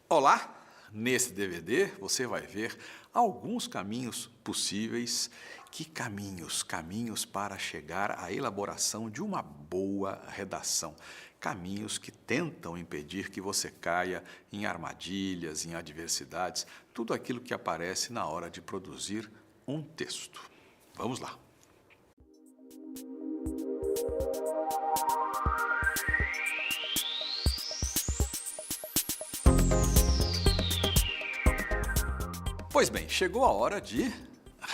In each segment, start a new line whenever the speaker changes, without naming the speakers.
Olá! Nesse DVD você vai ver alguns caminhos possíveis. Que caminhos? Caminhos para chegar à elaboração de uma boa redação. Caminhos que tentam impedir que você caia em armadilhas, em adversidades, tudo aquilo que aparece na hora de produzir um texto. Vamos lá! Pois bem, chegou a hora de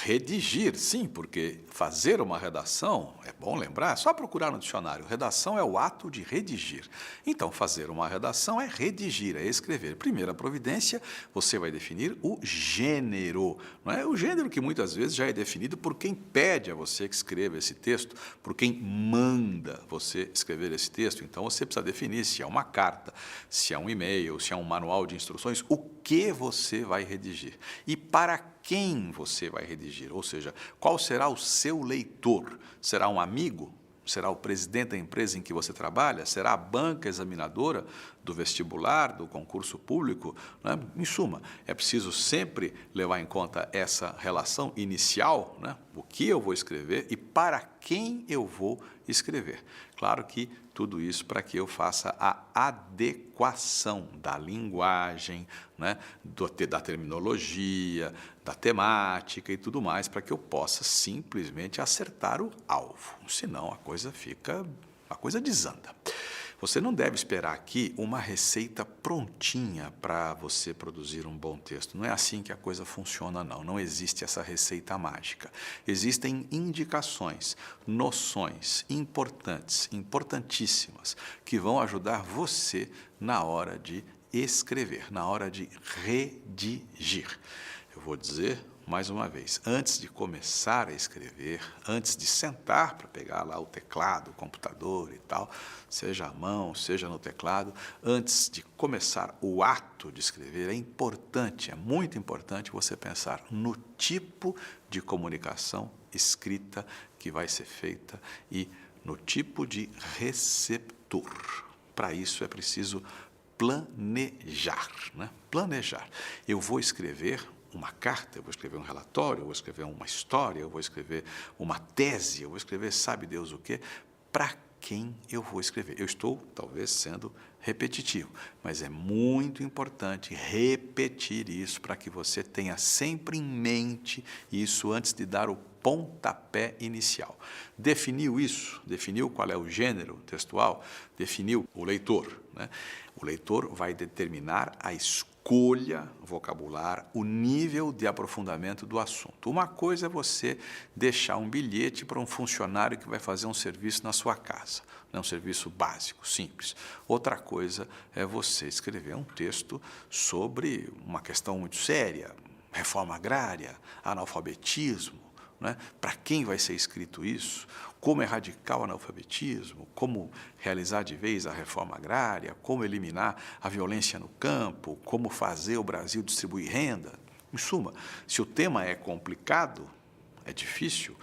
redigir, sim, porque fazer uma redação, é bom lembrar, é só procurar no dicionário, redação é o ato de redigir. Então, fazer uma redação é redigir, é escrever. Primeira providência, você vai definir o gênero, não é? O gênero que muitas vezes já é definido por quem pede a você que escreva esse texto, por quem manda você escrever esse texto. Então, você precisa definir se é uma carta, se é um e-mail, se é um manual de instruções, o que você vai redigir e para quem você vai redigir, ou seja, qual será o seu leitor? Será um amigo? Será o presidente da empresa em que você trabalha? Será a banca examinadora do vestibular, do concurso público? Né? Em suma, é preciso sempre levar em conta essa relação inicial, né? O que eu vou escrever e para quem eu vou escrever. Claro que tudo isso para que eu faça a adequação da linguagem, né? Da terminologia, da temática e tudo mais, para que eu possa simplesmente acertar o alvo. Senão a coisa desanda. Você não deve esperar aqui uma receita prontinha para você produzir um bom texto. Não é assim que a coisa funciona, não. Não existe essa receita mágica. Existem indicações, noções importantes, importantíssimas, que vão ajudar você na hora de escrever, na hora de redigir. Eu vou dizer mais uma vez, antes de começar a escrever, antes de sentar para pegar lá o teclado, o computador e tal, seja à mão, seja no teclado, antes de começar o ato de escrever, é importante, é muito importante você pensar no tipo de comunicação escrita que vai ser feita e no tipo de receptor. Para isso é preciso planejar, né? Planejar. Eu vou escrever uma carta, eu vou escrever um relatório, eu vou escrever uma história, eu vou escrever uma tese, eu vou escrever sabe Deus o quê, para quem eu vou escrever. Eu estou, talvez, sendo repetitivo, mas é muito importante repetir isso para que você tenha sempre em mente isso antes de dar o pontapé inicial. Definiu isso, definiu qual é o gênero textual, definiu o leitor, né? O leitor vai determinar a escolha vocabular, o nível de aprofundamento do assunto. Uma coisa é você deixar um bilhete para um funcionário que vai fazer um serviço na sua casa, um serviço básico, simples. Outra coisa é você escrever um texto sobre uma questão muito séria, reforma agrária, analfabetismo, né? Para quem vai ser escrito isso? Como erradicar o analfabetismo? Como realizar de vez a reforma agrária? Como eliminar a violência no campo? Como fazer o Brasil distribuir renda? Em suma, se o tema é complicado, é difícil,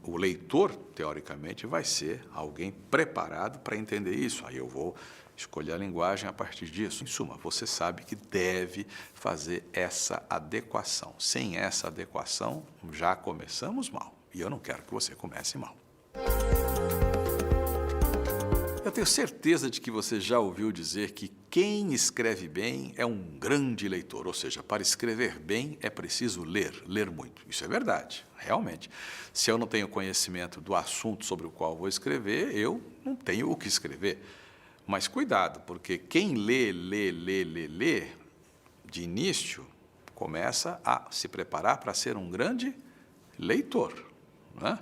o leitor, teoricamente, vai ser alguém preparado para entender isso. Aí eu vou escolher a linguagem a partir disso. Em suma, você sabe que deve fazer essa adequação. Sem essa adequação, já começamos mal. E eu não quero que você comece mal. Eu tenho certeza de que você já ouviu dizer que quem escreve bem é um grande leitor, ou seja, para escrever bem é preciso ler muito. Isso é verdade, realmente. Se eu não tenho conhecimento do assunto sobre o qual vou escrever, eu não tenho o que escrever. Mas cuidado, porque quem lê, de início, começa a se preparar para ser um grande leitor, né?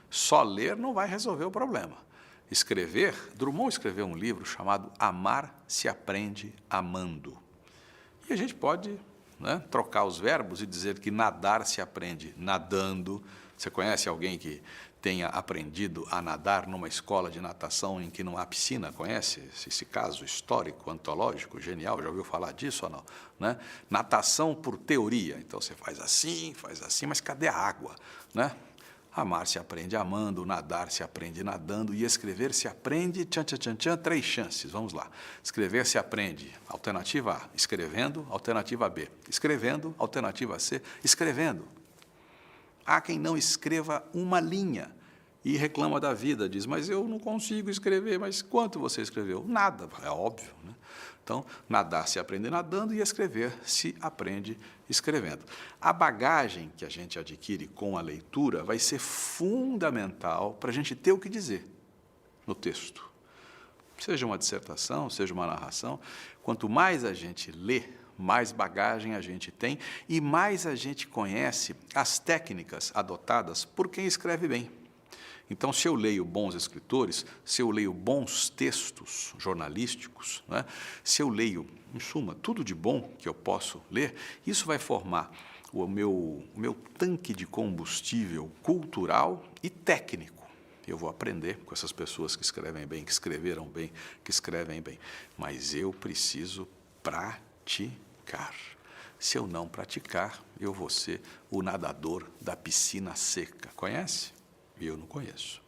Só ler não vai resolver o problema. Escrever, Drummond escreveu um livro chamado Amar se aprende amando. E a gente pode, né, trocar os verbos e dizer que nadar se aprende nadando. Você conhece alguém que tenha aprendido a nadar numa escola de natação em que não há piscina? Conhece esse caso histórico, antológico, genial? Já ouviu falar disso ou não? Né? Natação por teoria. Então, você faz assim, mas cadê a água? Né? Amar se aprende amando, nadar se aprende nadando e escrever se aprende, tchan, tchan, tchan, tchan, 3 chances, vamos lá. Escrever se aprende, alternativa A, escrevendo, alternativa B, escrevendo, alternativa C, escrevendo. Há quem não escreva uma linha e reclama da vida, diz, mas eu não consigo escrever, mas quanto você escreveu? Nada, é óbvio, né? Então, nadar se aprende nadando e escrever se aprende escrevendo. A bagagem que a gente adquire com a leitura vai ser fundamental para a gente ter o que dizer no texto. Seja uma dissertação, seja uma narração, quanto mais a gente lê, mais bagagem a gente tem e mais a gente conhece as técnicas adotadas por quem escreve bem. Então, se eu leio bons escritores, se eu leio bons textos jornalísticos, né, se eu leio, em suma, tudo de bom que eu posso ler, isso vai formar o meu tanque de combustível cultural e técnico. Eu vou aprender com essas pessoas que escrevem bem, que escreveram bem, que escrevem bem, mas eu preciso praticar. Se eu não praticar, eu vou ser o nadador da piscina seca. Conhece? Eu não conheço.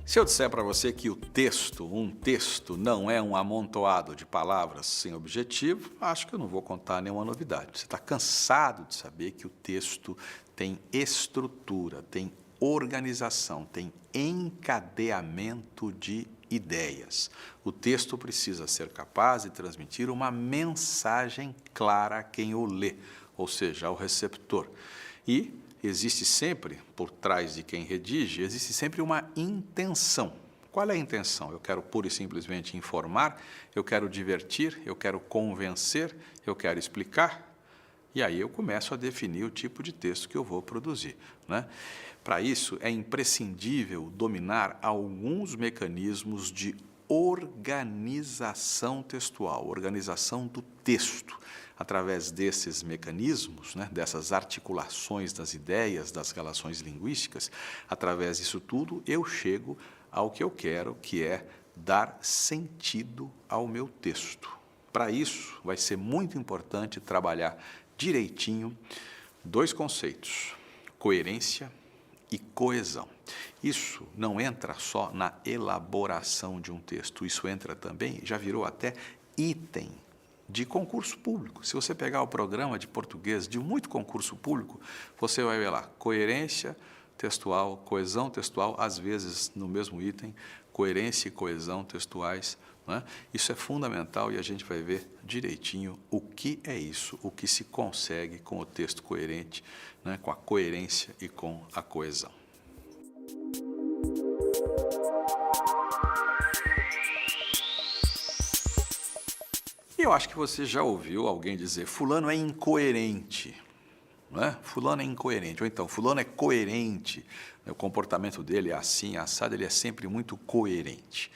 Se eu disser para você que um texto não é um amontoado de palavras sem objetivo, acho que eu não vou contar nenhuma novidade. Você está cansado de saber que o texto tem estrutura, tem organização, tem encadeamento de ideias. O texto precisa ser capaz de transmitir uma mensagem clara a quem o lê, ou seja, ao receptor. E existe sempre, por trás de quem redige, existe sempre uma intenção. Qual é a intenção? Eu quero pura e simplesmente informar, eu quero divertir, eu quero convencer, eu quero explicar. E aí eu começo a definir o tipo de texto que eu vou produzir, né? Para isso, é imprescindível dominar alguns mecanismos de organização textual, organização do texto. Através desses mecanismos, né, dessas articulações das ideias, das relações linguísticas, através disso tudo, eu chego ao que eu quero, que é dar sentido ao meu texto. Para isso, vai ser muito importante trabalhar direitinho 2 conceitos, coerência e coesão. Isso não entra só na elaboração de um texto, isso entra também, já virou até item de concurso público. Se você pegar o programa de português de muito concurso público, você vai ver lá, coerência textual, coesão textual, às vezes no mesmo item, coerência e coesão textuais, né? Isso é fundamental e a gente vai ver direitinho o que é isso, o que se consegue com o texto coerente, né? Com a coerência e com a coesão. Eu acho que você já ouviu alguém dizer, fulano é incoerente, não é? Fulano é incoerente, ou então, fulano é coerente, o comportamento dele é assim, assado, ele é sempre muito coerente.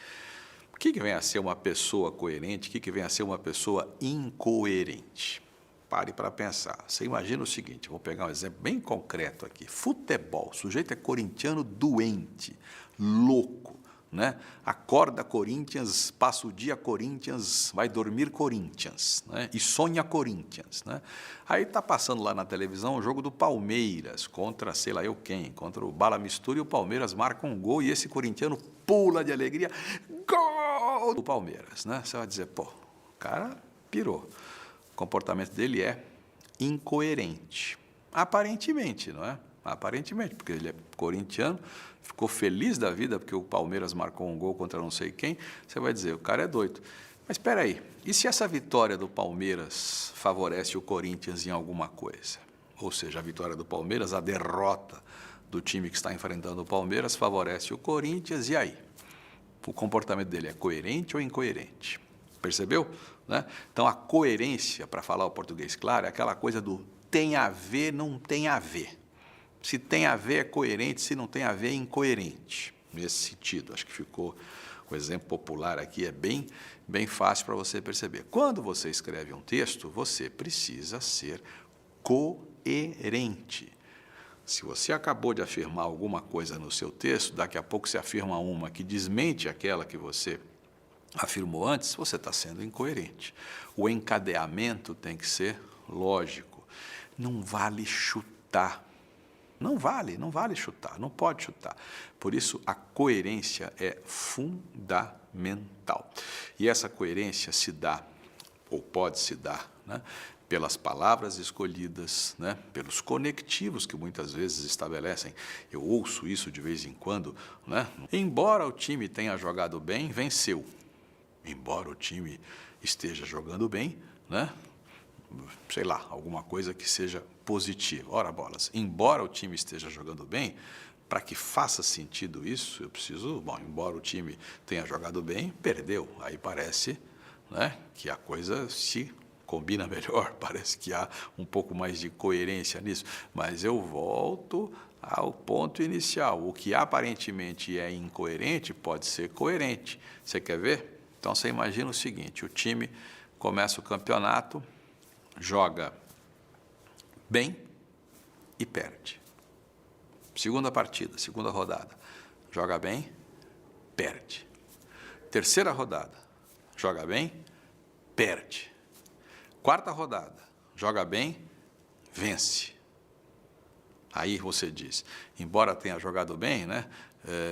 O que vem a ser uma pessoa coerente, o que vem a ser uma pessoa incoerente? Pare para pensar. Você imagina o seguinte, vou pegar um exemplo bem concreto aqui. Futebol, o sujeito é corintiano doente, louco, né? Acorda Corinthians, passa o dia Corinthians, vai dormir Corinthians, né? E sonha Corinthians, né? Aí está passando lá na televisão o jogo do Palmeiras contra sei lá eu quem, contra o Bala Mistura, e o Palmeiras marca um gol e esse corintiano pula de alegria, gol do Palmeiras, né? Você vai dizer, pô, o cara pirou. O comportamento dele é incoerente, aparentemente, não é? Aparentemente, porque ele é corintiano, ficou feliz da vida porque o Palmeiras marcou um gol contra não sei quem, você vai dizer, o cara é doido. Mas espera aí, e se essa vitória do Palmeiras favorece o Corinthians em alguma coisa? Ou seja, a vitória do Palmeiras, a derrota do time que está enfrentando o Palmeiras favorece o Corinthians, e aí? O comportamento dele é coerente ou incoerente? Percebeu? Né? Então, a coerência, para falar o português claro, é aquela coisa do tem a ver, não tem a ver. Se tem a ver, é coerente, se não tem a ver, é incoerente. Nesse sentido, acho que ficou o exemplo popular aqui, é bem fácil para você perceber. Quando você escreve um texto, você precisa ser coerente. Se você acabou de afirmar alguma coisa no seu texto, daqui a pouco você afirma uma que desmente aquela que você afirmou antes, você está sendo incoerente. O encadeamento tem que ser lógico. Não vale chutar. Não vale chutar, não pode chutar. Por isso, a coerência é fundamental. E essa coerência se dá, ou pode se dar, né, pelas palavras escolhidas, né, pelos conectivos que muitas vezes estabelecem. Eu ouço isso de vez em quando, né? Embora o time tenha jogado bem, venceu. Embora o time esteja jogando bem, né? Sei lá, alguma coisa que seja positiva. Ora bolas, embora o time esteja jogando bem, para que faça sentido isso, eu preciso, embora o time tenha jogado bem, perdeu. Aí parece, né, que a coisa se combina melhor, parece que há um pouco mais de coerência nisso. Mas eu volto ao ponto inicial. O que aparentemente é incoerente pode ser coerente. Você quer ver? Então, você imagina o seguinte, o time começa o campeonato, joga bem e perde. Segunda partida, segunda rodada, joga bem, perde. Terceira rodada, joga bem, perde. Quarta rodada, joga bem, vence. Aí você diz, embora tenha jogado bem, né,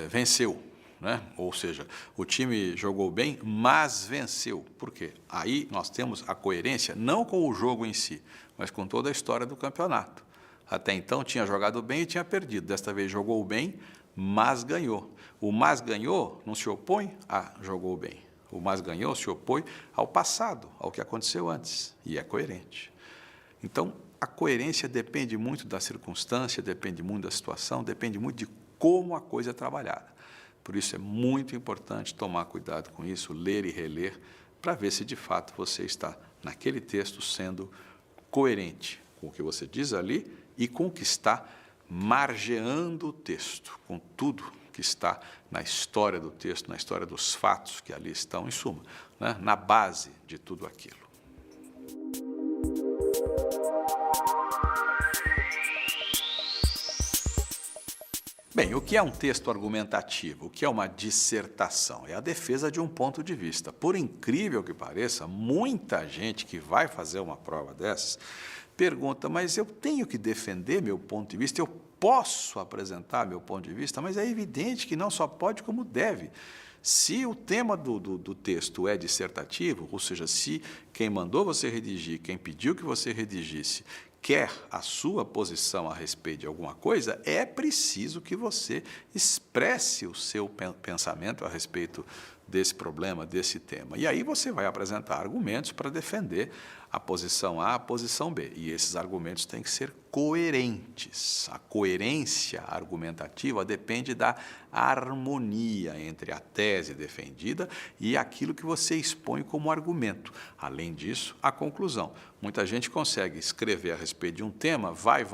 venceu. Né? Ou seja, o time jogou bem, mas venceu. Por quê? Aí nós temos a coerência, não com o jogo em si, mas com toda a história do campeonato. Até então tinha jogado bem e tinha perdido. Desta vez jogou bem, mas ganhou. O mas ganhou não se opõe a jogou bem. O mas ganhou se opõe ao passado, ao que aconteceu antes, e é coerente. Então, a coerência depende muito da circunstância, depende muito da situação, depende muito de como a coisa é trabalhada. Por isso é muito importante tomar cuidado com isso, ler e reler, para ver se de fato você está, naquele texto, sendo coerente com o que você diz ali e com o que está margeando o texto, com tudo que está na história do texto, na história dos fatos que ali estão, em suma, né, na base de tudo aquilo. Bem, o que é um texto argumentativo? O que é uma dissertação? É a defesa de um ponto de vista. Por incrível que pareça, muita gente que vai fazer uma prova dessas pergunta, mas eu tenho que defender meu ponto de vista, eu posso apresentar meu ponto de vista, mas é evidente que não só pode, como deve. Se o tema do texto é dissertativo, ou seja, se quem mandou você redigir, quem pediu que você redigisse, quer a sua posição a respeito de alguma coisa, é preciso que você expresse o seu pensamento a respeito desse problema, desse tema. E aí você vai apresentar argumentos para defender a posição A, a posição B. E esses argumentos têm que ser coerentes. A coerência argumentativa depende da harmonia entre a tese defendida e aquilo que você expõe como argumento. Além disso, a conclusão. Muita gente consegue escrever a respeito de um tema, vai,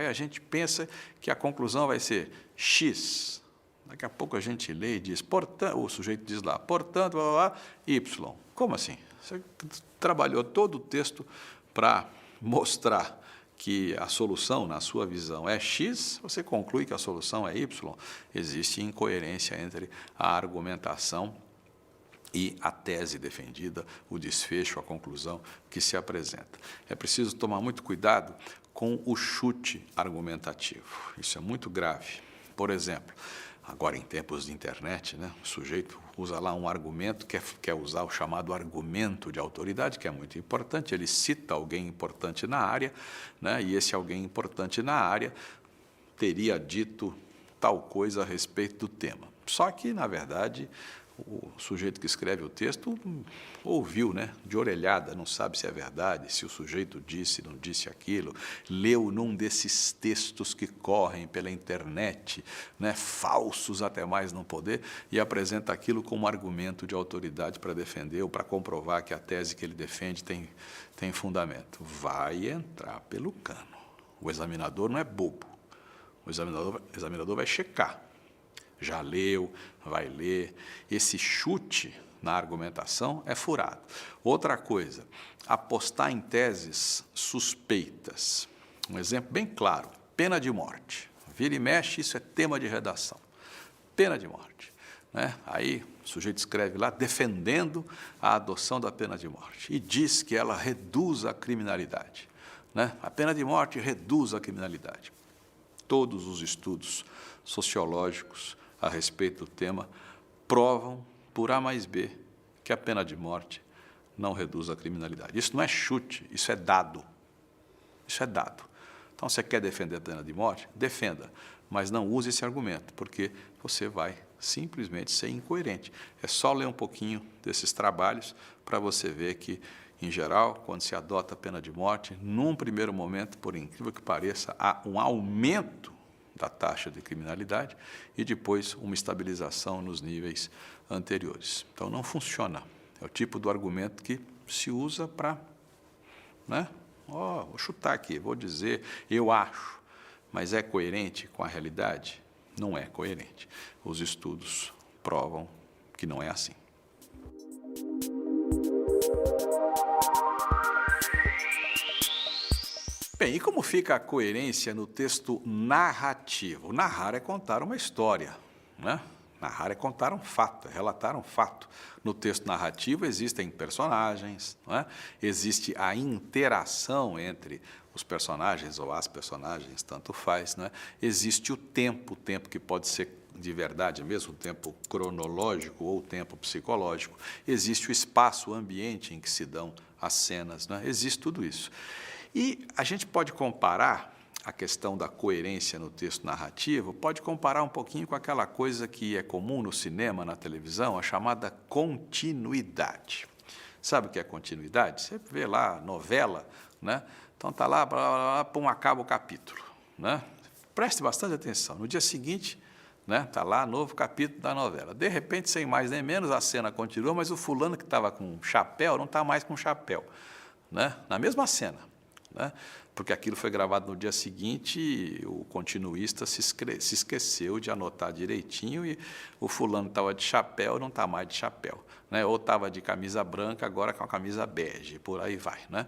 a gente pensa que a conclusão vai ser X. Daqui a pouco a gente lê e diz, portanto, o sujeito diz lá, portanto, Y. Como assim? Você trabalhou todo o texto para mostrar que a solução, na sua visão, é X, você conclui que a solução é Y. Existe incoerência entre a argumentação e a tese defendida, o desfecho, a conclusão que se apresenta. É preciso tomar muito cuidado com o chute argumentativo. Isso é muito grave. Por exemplo, agora em tempos de internet, né, o sujeito usa lá um argumento, quer usar o chamado argumento de autoridade, que é muito importante, ele cita alguém importante na área, né, e esse alguém importante na área teria dito tal coisa a respeito do tema. Só que, na verdade, o sujeito que escreve o texto ouviu, né, de orelhada, não sabe se é verdade, se o sujeito disse, não disse aquilo, leu num desses textos que correm pela internet, né, falsos até mais não poder, e apresenta aquilo como argumento de autoridade para defender ou para comprovar que a tese que ele defende tem fundamento. Vai entrar pelo cano. O examinador não é bobo. O examinador vai checar. Já leu, vai ler. Esse chute na argumentação é furado. Outra coisa, apostar em teses suspeitas. Um exemplo bem claro, pena de morte. Vira e mexe, isso é tema de redação. Pena de morte. Né? Aí o sujeito escreve lá defendendo a adoção da pena de morte e diz que ela reduz a criminalidade. Né? A pena de morte reduz a criminalidade. Todos os estudos sociológicos a respeito do tema provam, por A mais B, que a pena de morte não reduz a criminalidade. Isso não é chute, isso é dado. Isso é dado. Então, você quer defender a pena de morte? Defenda, mas não use esse argumento, porque você vai simplesmente ser incoerente. É só ler um pouquinho desses trabalhos para você ver que, em geral, quando se adota a pena de morte, num primeiro momento, por incrível que pareça, há um aumento da taxa de criminalidade e depois uma estabilização nos níveis anteriores. Então, não funciona. É o tipo do argumento que se usa para, né? Vou chutar aqui, vou dizer, eu acho, mas é coerente com a realidade? Não é coerente. Os estudos provam que não é assim. Bem, e como fica a coerência no texto narrativo? Narrar é contar uma história, né? Narrar é contar um fato, é relatar um fato. No texto narrativo existem personagens, não é? Existe a interação entre os personagens ou as personagens, tanto faz, não é? Existe o tempo que pode ser de verdade mesmo, o tempo cronológico ou o tempo psicológico. Existe o espaço, o ambiente em que se dão as cenas, não é? Existe tudo isso. E a gente pode comparar a questão da coerência no texto narrativo, pode comparar um pouquinho com aquela coisa que é comum no cinema, na televisão, a chamada continuidade. Sabe o que é continuidade? Você vê lá novela, né? Então está lá, pum, acaba o capítulo, né? Preste bastante atenção. No dia seguinte, né, está lá novo capítulo da novela. De repente, sem mais nem menos, a cena continua, mas o fulano que estava com chapéu não está mais com chapéu, né? Na mesma cena. Né? Porque aquilo foi gravado no dia seguinte e o continuista se esqueceu de anotar direitinho e o fulano estava de chapéu, não está mais de chapéu. Né? Ou estava de camisa branca, agora com a camisa bege, por aí vai. Né?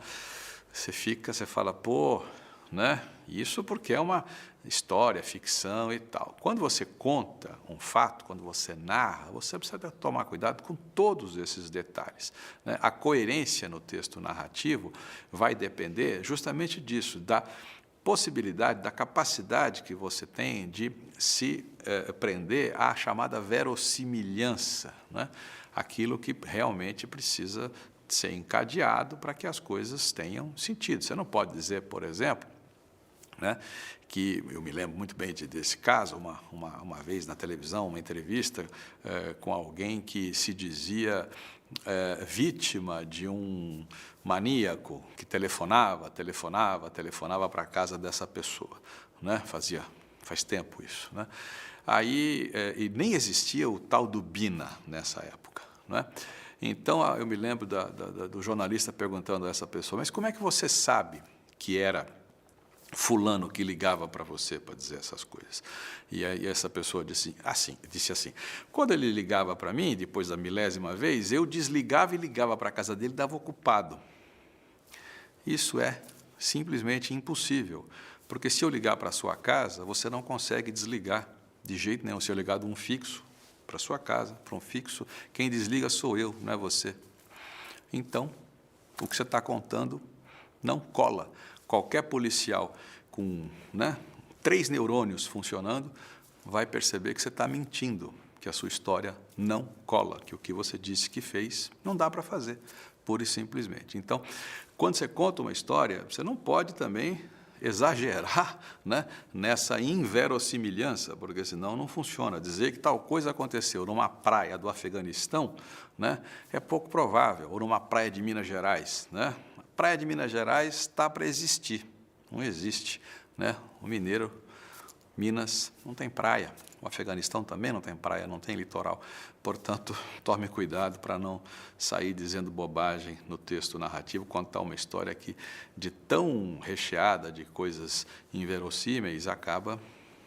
Você fala, pô, né? Isso porque é uma história, ficção e tal. Quando você conta um fato, quando você narra, você precisa tomar cuidado com todos esses detalhes. Né? A coerência no texto narrativo vai depender justamente disso, da possibilidade, da capacidade que você tem de se prender à chamada verossimilhança, né? Aquilo que realmente precisa ser encadeado para que as coisas tenham sentido. Você não pode dizer, por exemplo, né, que eu me lembro muito bem desse caso, uma vez na televisão, uma entrevista com alguém que se dizia vítima de um maníaco que telefonava para a casa dessa pessoa. Né? Faz tempo isso. Né? Aí, e nem existia o tal do Bina nessa época. Né? Então, eu me lembro do jornalista perguntando a essa pessoa, mas como é que você sabe que era fulano que ligava para você para dizer essas coisas? E aí essa pessoa disse assim, quando ele ligava para mim, depois da milésima vez, eu desligava e ligava para a casa dele, estava ocupado. Isso é simplesmente impossível, porque se eu ligar para a sua casa, você não consegue desligar de jeito nenhum. Se eu ligar de um fixo para a sua casa, para um fixo, quem desliga sou eu, não é você. Então, o que você está contando não cola. Qualquer policial com 3 neurônios funcionando vai perceber que você está mentindo, que a sua história não cola, que o que você disse que fez não dá para fazer, pura e simplesmente. Então, quando você conta uma história, você não pode também exagerar, né, nessa inverossimilhança, porque senão não funciona. Dizer que tal coisa aconteceu numa praia do Afeganistão, né, é pouco provável, ou numa praia de Minas Gerais. Né? A praia de Minas Gerais está para existir, não existe. Né? O mineiro, Minas, não tem praia. O Afeganistão também não tem praia, não tem litoral. Portanto, tome cuidado para não sair dizendo bobagem no texto narrativo, contar uma história que, de tão recheada de coisas inverossímeis, acaba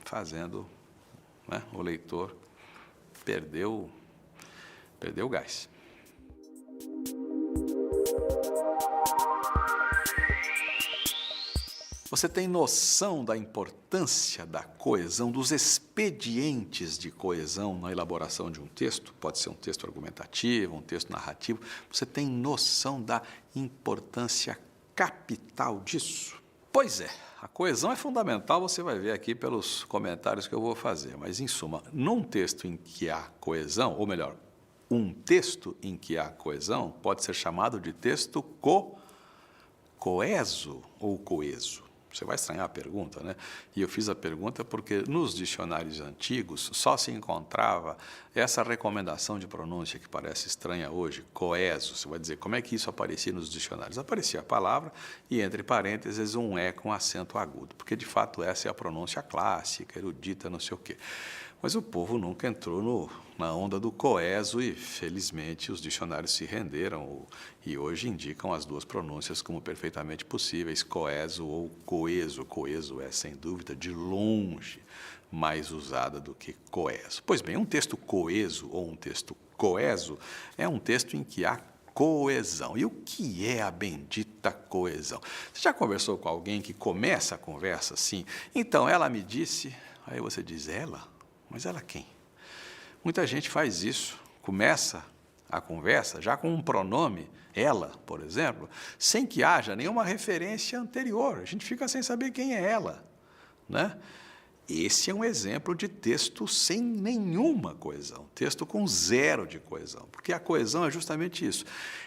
fazendo, né, o leitor perder o gás. Você tem noção da importância da coesão, dos expedientes de coesão na elaboração de um texto? Pode ser um texto argumentativo, um texto narrativo. Você tem noção da importância capital disso? Pois é, a coesão é fundamental, você vai ver aqui pelos comentários que eu vou fazer. Mas, em suma, num texto em que há coesão, ou melhor, um texto em que há coesão pode ser chamado de texto coeso ou coeso. Você vai estranhar a pergunta, né? E eu fiz a pergunta porque nos dicionários antigos só se encontrava essa recomendação de pronúncia que parece estranha hoje, coeso. Você vai dizer, como é que isso aparecia nos dicionários? Aparecia a palavra e, entre parênteses, um E com acento agudo, porque, de fato, essa é a pronúncia clássica, erudita, não sei o quê. Mas o povo nunca entrou na onda do coeso e, felizmente, os dicionários se renderam e hoje indicam as duas pronúncias como perfeitamente possíveis, coeso ou coeso. Coeso é, sem dúvida, de longe mais usada do que coeso. Pois bem, um texto coeso ou um texto coeso é um texto em que há coesão. E o que é a bendita coesão? Você já conversou com alguém que começa a conversa assim? Então, ela me disse... Aí você diz, ela? Mas ela quem? Muita gente faz isso, começa a conversa já com um pronome, ela, por exemplo, sem que haja nenhuma referência anterior. A gente fica sem saber quem é ela, né? Esse é um exemplo de texto sem nenhuma coesão, texto com zero de coesão, porque a coesão é justamente isso,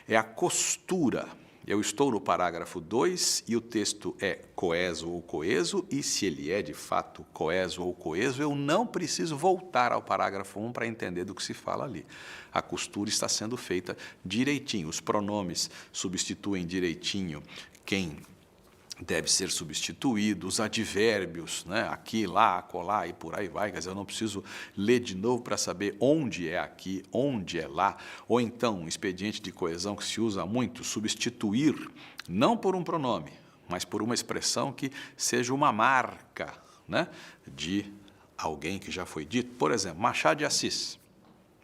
é a costura. Eu estou no parágrafo 2 e o texto é coeso ou coeso, e se ele é de fato coeso ou coeso, eu não preciso voltar ao parágrafo 1 para entender do que se fala ali. A costura está sendo feita direitinho, os pronomes substituem direitinho quem deve ser substituído, os advérbios, né? Aqui, lá, acolá e por aí vai, quer dizer, eu não preciso ler de novo para saber onde é aqui, onde é lá, ou então, um expediente de coesão que se usa muito, substituir, não por um pronome, mas por uma expressão que seja uma marca, né? De alguém que já foi dito, por exemplo, Machado de Assis,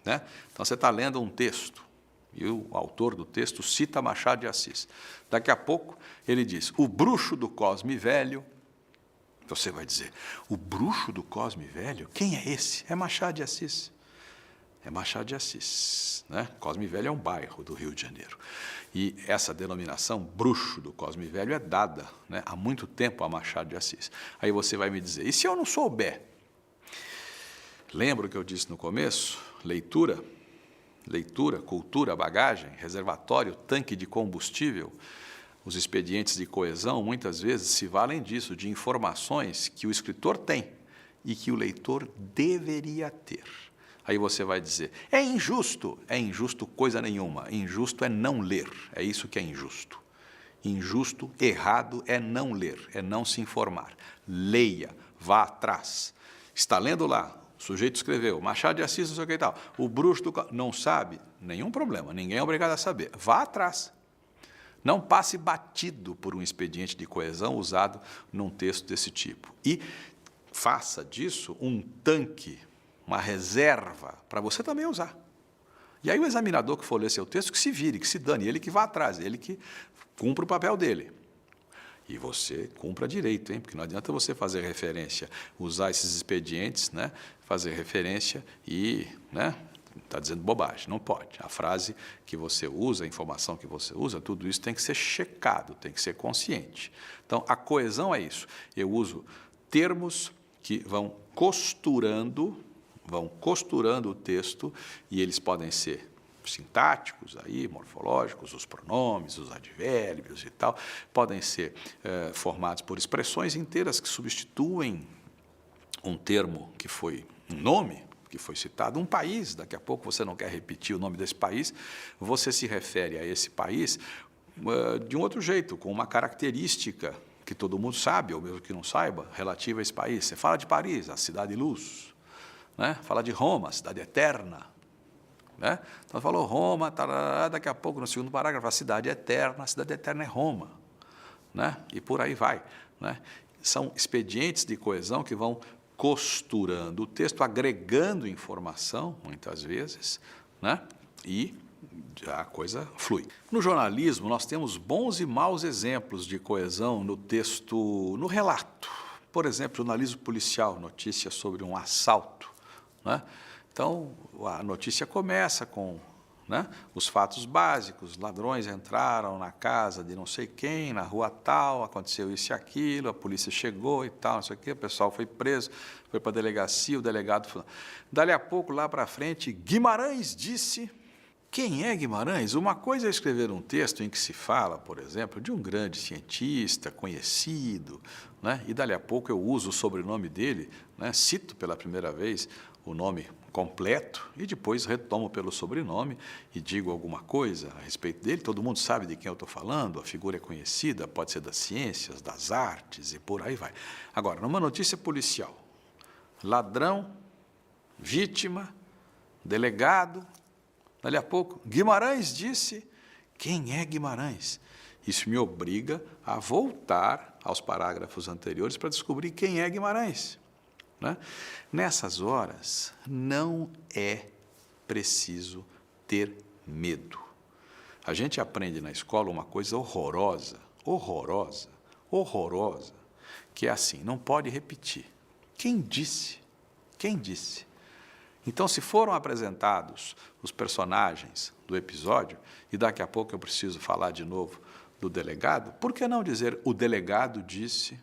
né? Então, você está lendo um texto, e o autor do texto cita Machado de Assis. Daqui a pouco, ele diz, o bruxo do Cosme Velho. Você vai dizer, o bruxo do Cosme Velho? Quem é esse? É Machado de Assis. É Machado de Assis, né? Cosme Velho é um bairro do Rio de Janeiro. E essa denominação, bruxo do Cosme Velho, é dada, né, há muito tempo a Machado de Assis. Aí você vai me dizer, e se eu não souber? Lembra o que eu disse no começo? Leitura, cultura, bagagem, reservatório, tanque de combustível. Os expedientes de coesão, muitas vezes, se valem disso, de informações que o escritor tem e que o leitor deveria ter. Aí você vai dizer, é injusto coisa nenhuma, injusto é não ler, é isso que é injusto. Injusto, errado é não ler, é não se informar. Leia, vá atrás. Está lendo lá, o sujeito escreveu, Machado de Assis, não sei o que e tal, o bruxo do... Não sabe? Nenhum problema, ninguém é obrigado a saber. Vá atrás. Não passe batido por um expediente de coesão usado num texto desse tipo. E faça disso um tanque, uma reserva, para você também usar. E aí o examinador que for ler seu texto, que se vire, que se dane, ele que vá atrás, ele que cumpra o papel dele. E você cumpra direito, hein? Porque não adianta você fazer referência, usar esses expedientes, né? Fazer referência e, né? Está dizendo bobagem, não pode. A frase que você usa, a informação que você usa, tudo isso tem que ser checado, tem que ser consciente. Então, a coesão é isso. Eu uso termos que vão costurando o texto e eles podem ser sintáticos, aí, morfológicos, os pronomes, os advérbios e tal, podem ser formados por expressões inteiras que substituem um termo que foi um nome, que foi citado, um país, daqui a pouco você não quer repetir o nome desse país, você se refere a esse país de um outro jeito, com uma característica que todo mundo sabe, ou mesmo que não saiba, relativa a esse país. Você fala de Paris, a cidade luz, né? Fala de Roma, a cidade eterna, né? Então, falou Roma, tarará, daqui a pouco, no segundo parágrafo, a cidade eterna é Roma, né? E por aí vai, né? São expedientes de coesão que vão costurando o texto, agregando informação, muitas vezes, né? E a coisa flui. No jornalismo, nós temos bons e maus exemplos de coesão no texto, no relato. Por exemplo, jornalismo policial, notícia sobre um assalto, né? Então, a notícia começa com, né, os fatos básicos: ladrões entraram na casa de não sei quem, na rua tal, aconteceu isso e aquilo, a polícia chegou e tal, não sei o quê, o pessoal foi preso, foi para a delegacia, o delegado falou. Dali a pouco, lá para frente, Guimarães disse... Quem é Guimarães? Uma coisa é escrever um texto em que se fala, por exemplo, de um grande cientista conhecido, né? E dali a pouco eu uso o sobrenome dele, né? Cito pela primeira vez o nome completo e depois retomo pelo sobrenome e digo alguma coisa a respeito dele. Todo mundo sabe de quem eu estou falando, a figura é conhecida, pode ser das ciências, das artes e por aí vai. Agora, numa notícia policial, ladrão, vítima, delegado... Dali a pouco, Guimarães disse, quem é Guimarães? Isso me obriga a voltar aos parágrafos anteriores para descobrir quem é Guimarães, né? Nessas horas, não é preciso ter medo. A gente aprende na escola uma coisa horrorosa, que é assim, não pode repetir. Quem disse? Quem disse? Então, se foram apresentados os personagens do episódio, e daqui a pouco eu preciso falar de novo do delegado, por que não dizer o delegado disse?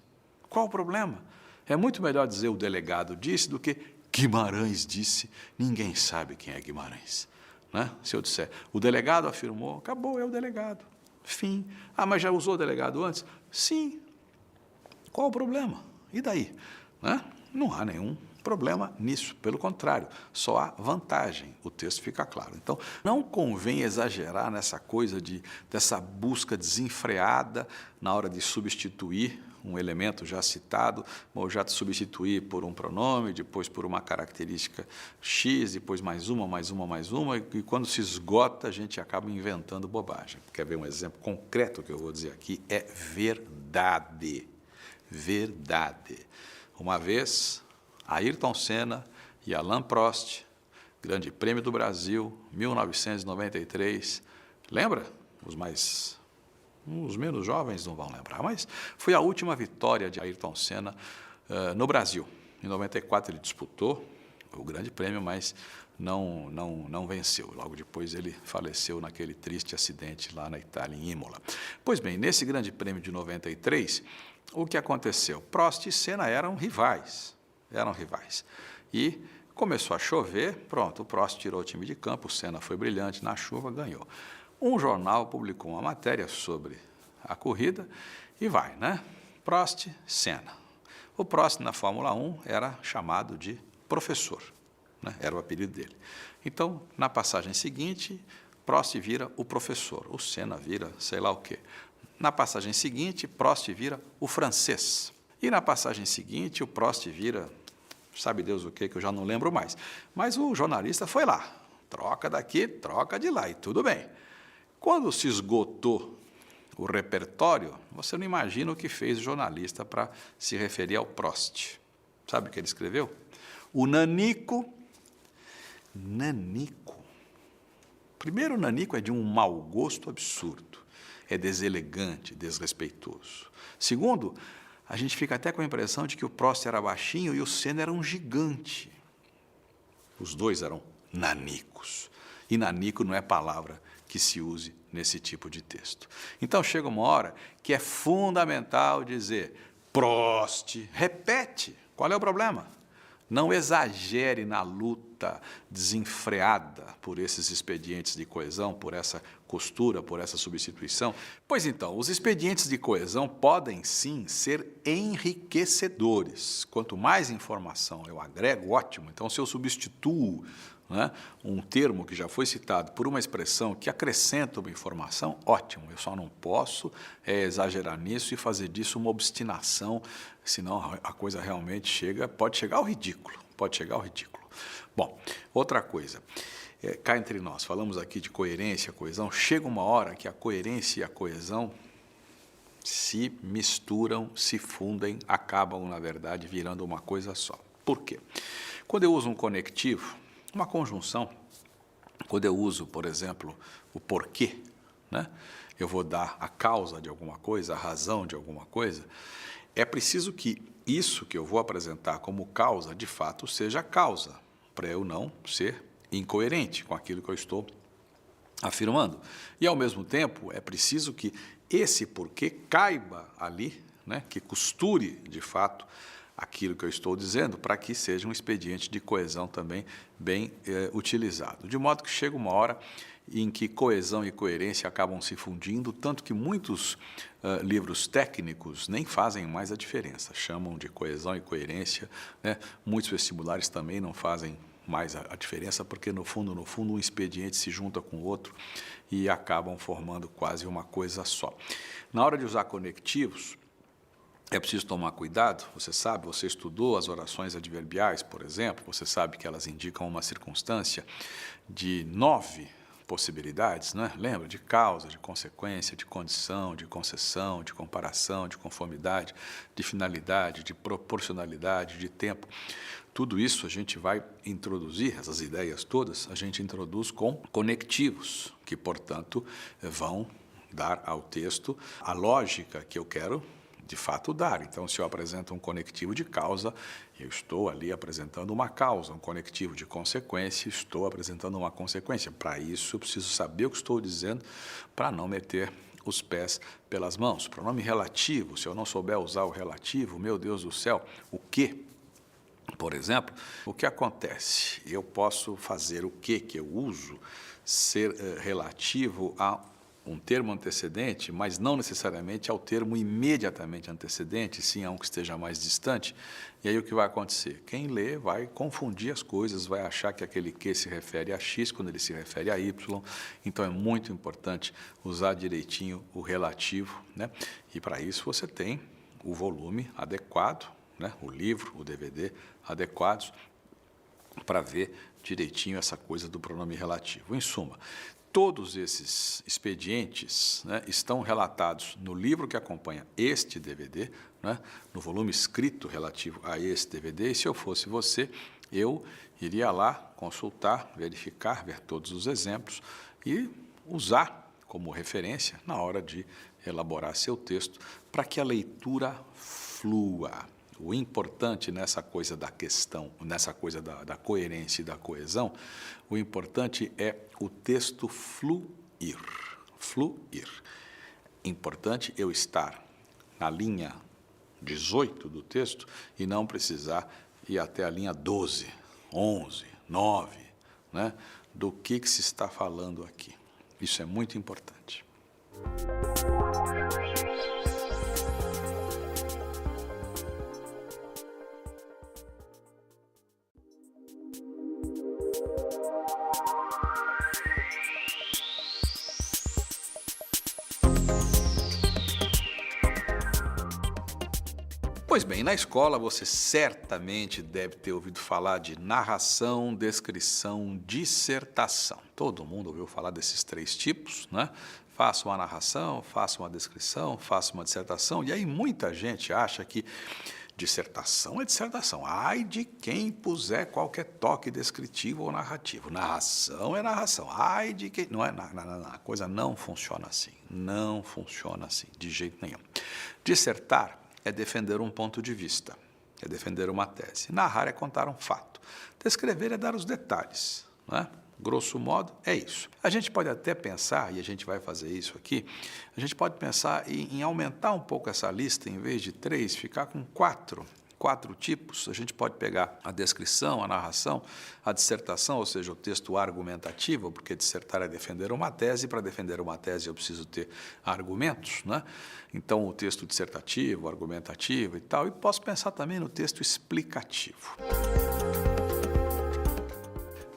Qual o problema? É muito melhor dizer o delegado disse do que Guimarães disse. Ninguém sabe quem é Guimarães, né? Se eu disser o delegado afirmou, acabou, é o delegado. Fim. Ah, mas já usou o delegado antes? Sim. Qual o problema? E daí? Né? Não há nenhum problema nisso, pelo contrário, só há vantagem, o texto fica claro. Então, não convém exagerar nessa coisa dessa busca desenfreada na hora de substituir um elemento já citado, ou já substituir por um pronome, depois por uma característica X, depois mais uma, e quando se esgota, a gente acaba inventando bobagem. Quer ver um exemplo concreto que eu vou dizer aqui? É verdade. Verdade. Uma vez... Ayrton Senna e Alain Prost, Grande Prêmio do Brasil, 1993. Lembra? Os menos jovens não vão lembrar, mas foi a última vitória de Ayrton Senna no Brasil. Em 94 ele disputou o Grande Prêmio, mas não venceu. Logo depois ele faleceu naquele triste acidente lá na Itália, em Imola. Pois bem, nesse Grande Prêmio de 93, o que aconteceu? Prost e Senna eram rivais. E começou a chover, pronto, o Prost tirou o time de campo, o Senna foi brilhante na chuva, ganhou. Um jornal publicou uma matéria sobre a corrida e vai, né? Prost, Senna. O Prost na Fórmula 1 era chamado de professor, né? Era o apelido dele. Então, na passagem seguinte, Prost vira o professor, o Senna vira sei lá o quê. Na passagem seguinte, Prost vira o francês. E na passagem seguinte, o Prost vira, sabe Deus o que eu já não lembro mais. Mas o jornalista foi lá, troca daqui, troca de lá, e tudo bem. Quando se esgotou o repertório, você não imagina o que fez o jornalista para se referir ao Prost. Sabe o que ele escreveu? O nanico. Primeiro, o nanico é de um mau gosto absurdo, é deselegante, desrespeitoso. Segundo, a gente fica até com a impressão de que o Prost era baixinho e o Senna era um gigante. Os dois eram nanicos. E nanico não é palavra que se use nesse tipo de texto. Então, chega uma hora que é fundamental dizer Prost, repete. Qual é o problema? Não exagere na luta desenfreada por esses expedientes de coesão, por essa costura, por essa substituição. Pois então, os expedientes de coesão podem sim ser enriquecedores. Quanto mais informação eu agrego, ótimo. Então, se eu substituo, né, um termo que já foi citado por uma expressão que acrescenta uma informação, ótimo. Eu só não posso exagerar nisso e fazer disso uma obstinação, senão a coisa realmente pode chegar ao ridículo. Bom, outra coisa, cá entre nós, falamos aqui de coerência, coesão, chega uma hora que a coerência e a coesão se misturam, se fundem, acabam, na verdade, virando uma coisa só. Por quê? Quando eu uso um conectivo, uma conjunção, Quando eu uso, por exemplo, o porquê, né? Eu vou dar a causa de alguma coisa, a razão de alguma coisa, é preciso que isso que eu vou apresentar como causa, de fato, seja a causa, para eu não ser incoerente com aquilo que eu estou afirmando. E, ao mesmo tempo, é preciso que esse porquê caiba ali, né? Que costure, de fato, aquilo que eu estou dizendo, para que seja um expediente de coesão também bem utilizado. De modo que chega uma hora em que coesão e coerência acabam se fundindo, tanto que muitos livros técnicos nem fazem mais a diferença, chamam de coesão e coerência, né? Muitos vestibulares também não fazem mais a diferença, porque no fundo, um expediente se junta com o outro e acabam formando quase uma coisa só. Na hora de usar conectivos, é preciso tomar cuidado, você sabe, você estudou as orações adverbiais, por exemplo, você sabe que elas indicam uma circunstância de 9 possibilidades, né? Lembra? De causa, de consequência, de condição, de concessão, de comparação, de conformidade, de finalidade, de proporcionalidade, de tempo. Tudo isso a gente vai introduzir, essas ideias todas, a gente introduz com conectivos, que, portanto, vão dar ao texto a lógica que eu quero de fato dar. Então, se eu apresento um conectivo de causa, eu estou ali apresentando uma causa, um conectivo de consequência, estou apresentando uma consequência. Para isso, eu preciso saber o que estou dizendo para não meter os pés pelas mãos. Pronome relativo, se eu não souber usar o relativo, meu Deus do céu, o que? Por exemplo, o que acontece? Eu posso fazer o que eu uso ser relativo a um termo antecedente, mas não necessariamente ao termo imediatamente antecedente, sim a um que esteja mais distante. E aí o que vai acontecer? Quem lê vai confundir as coisas, vai achar que aquele que se refere a X quando ele se refere a Y. Então é muito importante usar direitinho o relativo, né? E para isso você tem o volume adequado, né? O livro, o DVD adequados para ver direitinho essa coisa do pronome relativo. Em suma, todos esses expedientes, né, estão relatados no livro que acompanha este DVD, né, no volume escrito relativo a este DVD, e se eu fosse você, eu iria lá consultar, verificar, ver todos os exemplos e usar como referência na hora de elaborar seu texto, para que a leitura flua. O importante nessa coisa da questão, nessa coisa da coerência e da coesão, o importante é o texto fluir. Fluir. Importante eu estar na linha 18 do texto e não precisar ir até a linha 12, 11, 9, né? Do que se está falando aqui. Isso é muito importante. Pois bem, na escola você certamente deve ter ouvido falar de narração, descrição, dissertação. Todo mundo ouviu falar desses 3 tipos, né? Faça uma narração, faça uma descrição, faça uma dissertação. E aí muita gente acha que dissertação é dissertação. Ai de quem puser qualquer toque descritivo ou narrativo. Narração é narração. Ai de quem... Não, a coisa não funciona assim. Não funciona assim, de jeito nenhum. Dissertar é defender um ponto de vista, é defender uma tese. Narrar é contar um fato. Descrever é dar os detalhes, né? Grosso modo, é isso. A gente pode até pensar, e a gente vai fazer isso aqui, a gente pode pensar em aumentar um pouco essa lista, em vez de 3, ficar com 4 tipos. A gente pode pegar a descrição, a narração, a dissertação, ou seja, o texto argumentativo, porque dissertar é defender uma tese, para defender uma tese eu preciso ter argumentos, né? Então, o texto dissertativo, argumentativo e tal, e posso pensar também no texto explicativo.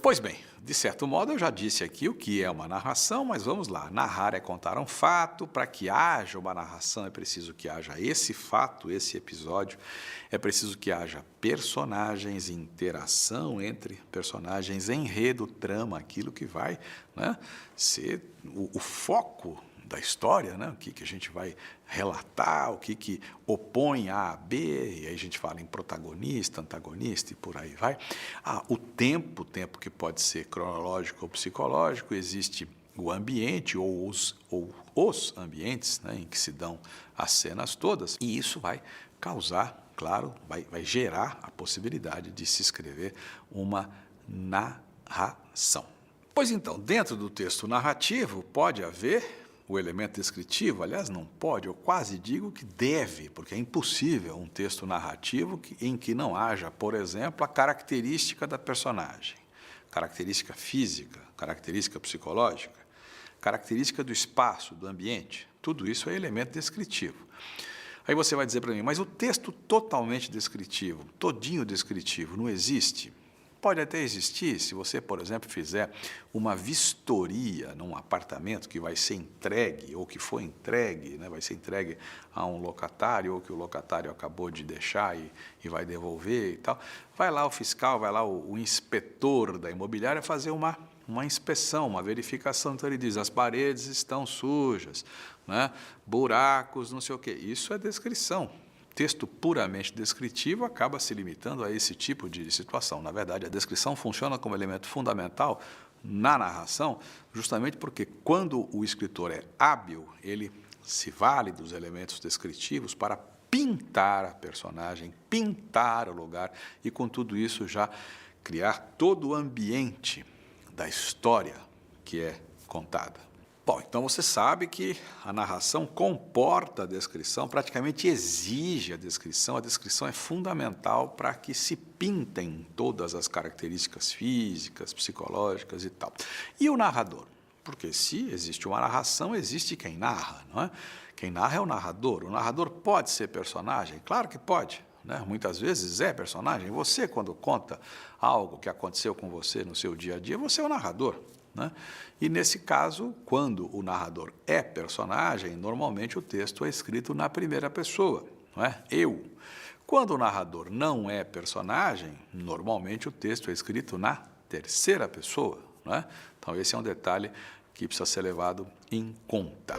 Pois bem, de certo modo eu já disse aqui o que é uma narração, mas vamos lá. Narrar é contar um fato. Para que haja uma narração é preciso que haja esse fato, esse episódio. É preciso que haja personagens, interação entre personagens, enredo, trama, aquilo que vai, né, ser o foco da história, né? O que a gente vai relatar, o que opõe A a B, e aí a gente fala em protagonista, antagonista e por aí vai. O tempo que pode ser cronológico ou psicológico, existe o ambiente ou os ambientes, né, em que se dão as cenas todas, e isso vai causar, claro, vai gerar a possibilidade de se escrever uma narração. Pois então, dentro do texto narrativo pode haver o elemento descritivo, aliás, não pode, eu quase digo que deve, porque é impossível um texto narrativo em que não haja, por exemplo, a característica da personagem, característica física, característica psicológica, característica do espaço, do ambiente, tudo isso é elemento descritivo. Aí você vai dizer para mim, mas o texto totalmente descritivo, todinho descritivo, não existe? Pode até existir se você, por exemplo, fizer uma vistoria num apartamento que vai ser entregue, ou que foi entregue, né, vai ser entregue a um locatário, ou que o locatário acabou de deixar e vai devolver e tal. Vai lá o fiscal, vai lá o inspetor da imobiliária fazer uma inspeção, uma verificação. Então ele diz, as paredes estão sujas, né, buracos, não sei o quê. Isso é descrição. Texto puramente descritivo acaba se limitando a esse tipo de situação. Na verdade, a descrição funciona como elemento fundamental na narração, justamente porque quando o escritor é hábil, ele se vale dos elementos descritivos para pintar a personagem, pintar o lugar e, com tudo isso, já criar todo o ambiente da história que é contada. Bom, então você sabe que a narração comporta a descrição, praticamente exige a descrição é fundamental para que se pintem todas as características físicas, psicológicas e tal. E o narrador? Porque se existe uma narração, existe quem narra, não é? Quem narra é o narrador pode ser personagem? Claro que pode. Né? Muitas vezes é personagem. Você, quando conta algo que aconteceu com você no seu dia a dia, você é o narrador. Né? E, nesse caso, quando o narrador é personagem, normalmente o texto é escrito na primeira pessoa, não é? Eu. Quando o narrador não é personagem, normalmente o texto é escrito na terceira pessoa. Não é? Então, esse é um detalhe que precisa ser levado em conta.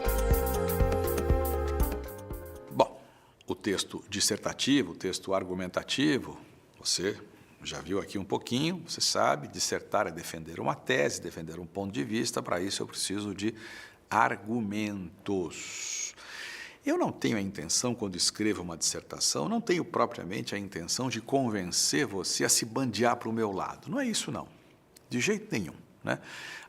Bom, o texto dissertativo, o texto argumentativo, você já viu aqui um pouquinho, você sabe, dissertar é defender uma tese, defender um ponto de vista, para isso eu preciso de argumentos. Eu não tenho a intenção, quando escrevo uma dissertação, não tenho propriamente a intenção de convencer você a se bandear para o meu lado. Não é isso, não. De jeito nenhum. Né?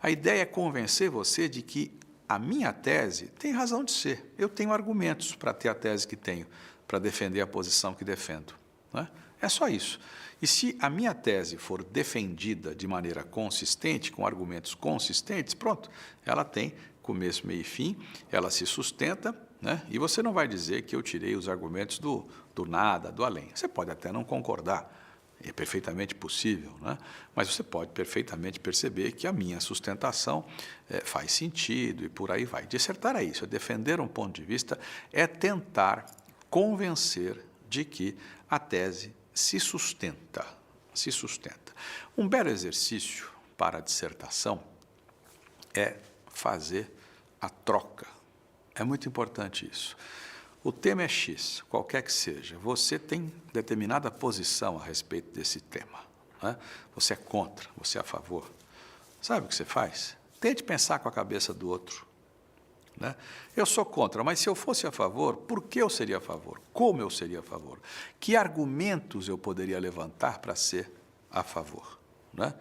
A ideia é convencer você de que a minha tese tem razão de ser. Eu tenho argumentos para ter a tese que tenho, para defender a posição que defendo. Né? É só isso. E se a minha tese for defendida de maneira consistente, com argumentos consistentes, pronto, ela tem começo, meio e fim, ela se sustenta, né? E você não vai dizer que eu tirei os argumentos do nada, do além. Você pode até não concordar, é perfeitamente possível, né? Mas você pode perfeitamente perceber que a minha sustentação faz sentido e por aí vai. Dissertar é isso, é defender um ponto de vista, é tentar convencer de que a tese se sustenta. Um belo exercício para a dissertação é fazer a troca. É muito importante isso. O tema é X, qualquer que seja. Você tem determinada posição a respeito desse tema. Né? Você é contra, você é a favor. Sabe o que você faz? Tente pensar com a cabeça do outro. Né? Eu sou contra, mas se eu fosse a favor, por que eu seria a favor? Como eu seria a favor? Que argumentos eu poderia levantar para ser a favor? Né?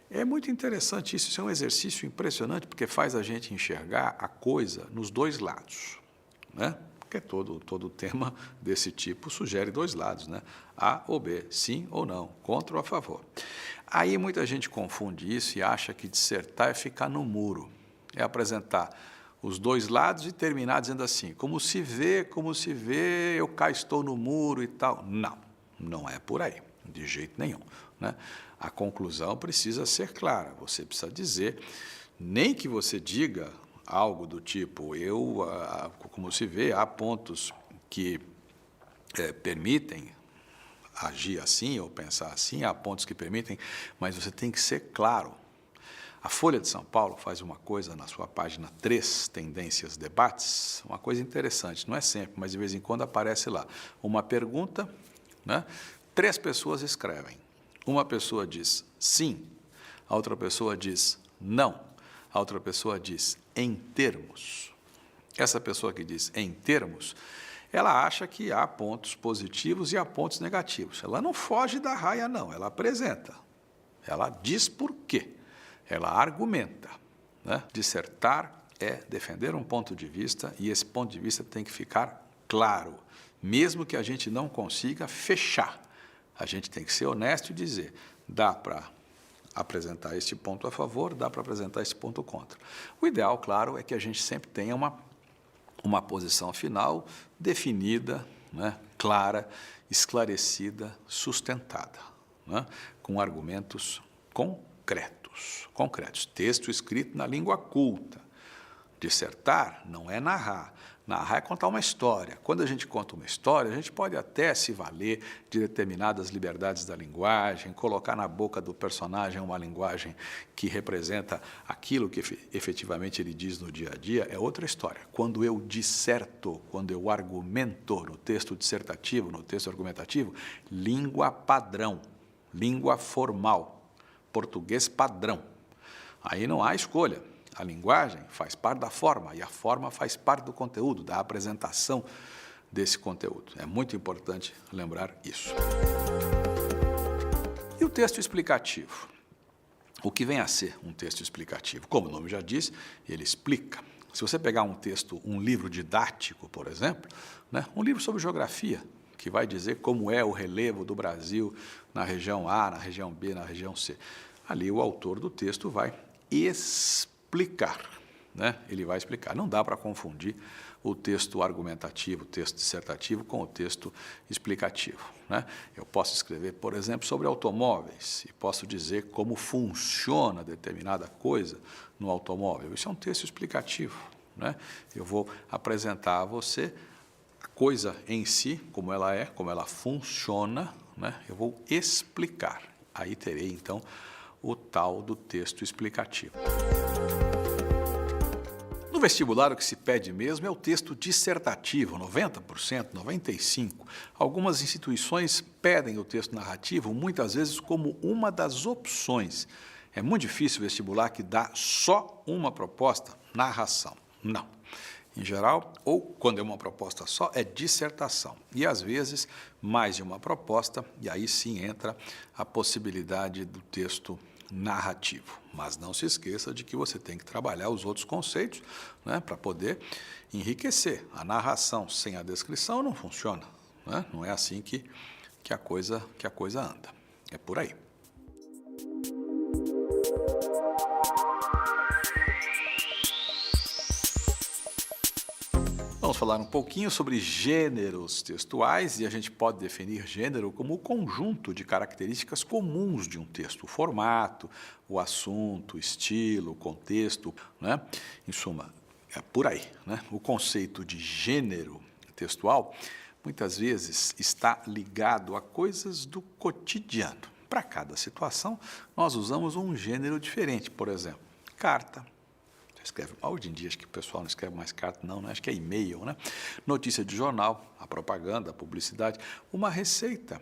É muito interessante isso, isso é um exercício impressionante, porque faz a gente enxergar a coisa nos dois lados. Né? Porque todo tema desse tipo sugere dois lados, né? A ou B, sim ou não, contra ou a favor. Aí muita gente confunde isso e acha que dissertar é ficar no muro, é apresentar os dois lados e terminar dizendo assim, como se vê, eu cá estou no muro e tal. Não, não é por aí, de jeito nenhum. Né? A conclusão precisa ser clara, você precisa dizer, nem que você diga algo do tipo, como se vê, há pontos que permitem agir assim ou pensar assim, há pontos que permitem, mas você tem que ser claro. A Folha de São Paulo faz uma coisa na sua página 3, Tendências Debates, uma coisa interessante, não é sempre, mas de vez em quando aparece lá uma pergunta, né? 3 pessoas escrevem. Uma pessoa diz sim, a outra pessoa diz não, a outra pessoa diz em termos. Essa pessoa que diz em termos, ela acha que há pontos positivos e há pontos negativos. Ela não foge da raia, não, ela apresenta. Ela diz por quê. Ela argumenta. Né? Dissertar é defender um ponto de vista e esse ponto de vista tem que ficar claro, mesmo que a gente não consiga fechar. A gente tem que ser honesto e dizer, dá para apresentar este ponto a favor, dá para apresentar este ponto contra. O ideal, claro, é que a gente sempre tenha uma posição final definida, né, clara, esclarecida, sustentada, né, com argumentos concretos. Texto escrito na língua culta. Dissertar não é narrar. Narrar é contar uma história. Quando a gente conta uma história, a gente pode até se valer de determinadas liberdades da linguagem, colocar na boca do personagem uma linguagem que representa aquilo que efetivamente ele diz no dia a dia, é outra história. Quando eu disserto, quando eu argumento no texto dissertativo, no texto argumentativo, língua padrão, língua formal, português padrão. Aí não há escolha. A linguagem faz parte da forma e a forma faz parte do conteúdo, da apresentação desse conteúdo. É muito importante lembrar isso. E o texto explicativo? O que vem a ser um texto explicativo? Como o nome já diz, ele explica. Se você pegar um texto, um livro didático, por exemplo, né, um livro sobre geografia, que vai dizer como é o relevo do Brasil na região A, na região B, na região C. Ali o autor do texto vai explicar, né? Ele vai explicar. Não dá para confundir o texto argumentativo, o texto dissertativo com o texto explicativo, né? Eu posso escrever, por exemplo, sobre automóveis e posso dizer como funciona determinada coisa no automóvel. Isso é um texto explicativo, né? Eu vou apresentar a você a coisa em si, como ela é, como ela funciona, né? Eu vou explicar. Aí terei, então, o tal do texto explicativo. No vestibular, o que se pede mesmo é o texto dissertativo, 90%, 95%. Algumas instituições pedem o texto narrativo, muitas vezes como uma das opções. É muito difícil o vestibular que dá só uma proposta, narração. Não. Em geral, ou quando é uma proposta só, é dissertação. E, às vezes, mais de uma proposta, e aí sim entra a possibilidade do texto narrativo. Mas não se esqueça de que você tem que trabalhar os outros conceitos, né, para poder enriquecer. A narração sem a descrição não funciona, né? Não é assim que a coisa anda. É por aí. Vamos falar um pouquinho sobre gêneros textuais e a gente pode definir gênero como o conjunto de características comuns de um texto, o formato, o assunto, o estilo, o contexto, né? Em suma, é por aí, né? O conceito de gênero textual muitas vezes está ligado a coisas do cotidiano. Para cada situação, nós usamos um gênero diferente, por exemplo, carta. Escreve, hoje em dia, acho que o pessoal não escreve mais carta, não, né? Acho que é e-mail, né? Notícia de jornal, a propaganda, a publicidade, uma receita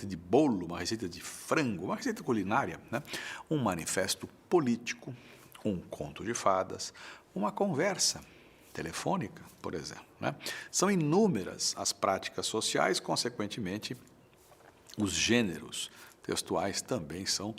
de bolo, uma receita de frango, uma receita culinária, né? Um manifesto político, um conto de fadas, uma conversa telefônica, por exemplo, né? São inúmeras as práticas sociais, consequentemente, os gêneros textuais também são